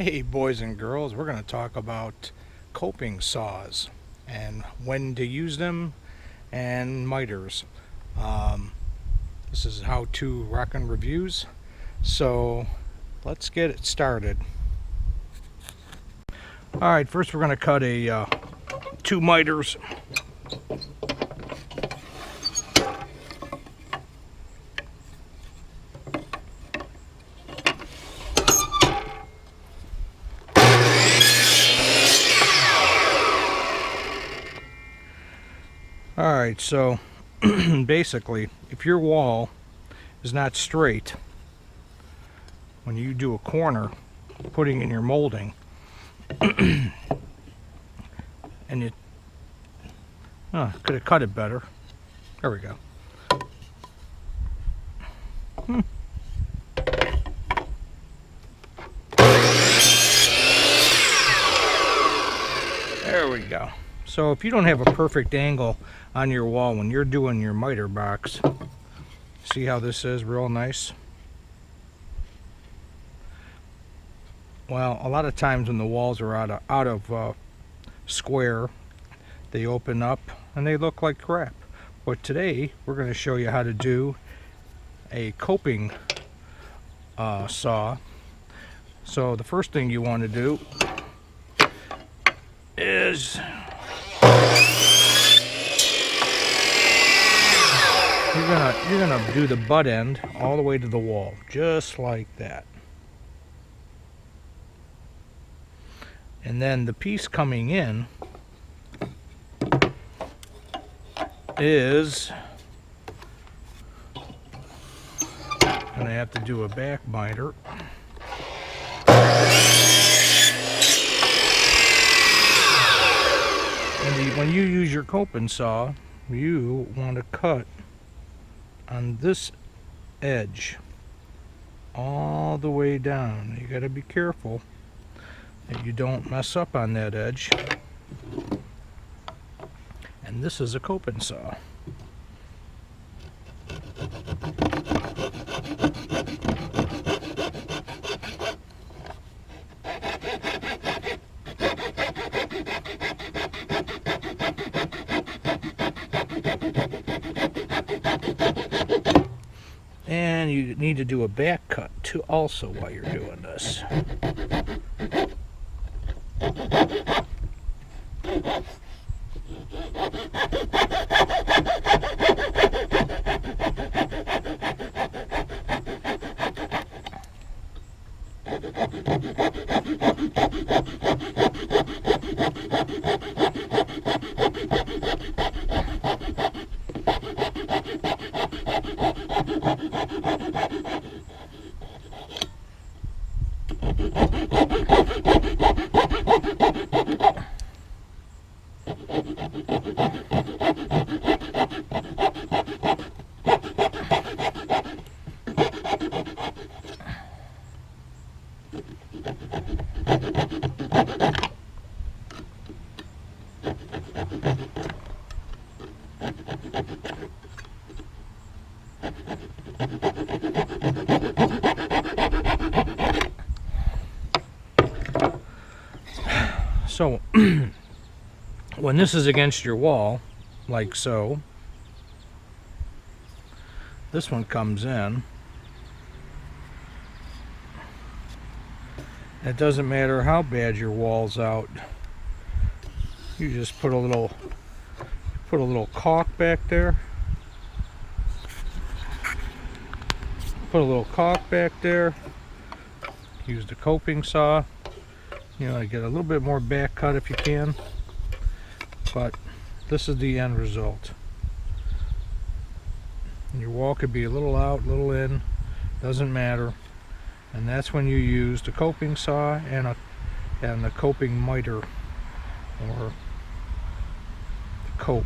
Hey boys and girls, we're going to talk about coping saws and when to use them and miters. This is how-to rockin' reviews, so let's get it started. Alright, first we're going to cut a 2 miters. Alright, so basically, if your wall is not straight, when you do a corner, putting in your molding, and you could have cut it better. There we go. There we go. So if you don't have a perfect angle on your wall when you're doing your miter box, see how this is real nice? Well, a lot of times when the walls are out of square, they open up and they look like crap. But today we're going to show you how to do a coping saw. So the first thing you want to do is you're gonna do the butt end all the way to the wall, just like that. And then the piece coming in is gonna have to do a back miter. And when you use your coping saw, you want to cut on this edge all the way down. You got to be careful that you don't mess up on that edge. And this is a coping saw. And you need to do a back cut too also while you're doing this. So when this is against your wall, like so, this one comes in. It doesn't matter how bad your wall's out. You just put a little caulk back there. Put a little caulk back there. Use the coping saw. You know, get a little bit more back cut if you can, but this is the end result. And your wall could be a little out, a little in, doesn't matter. And that's when you use the coping saw and the coping miter or the cope.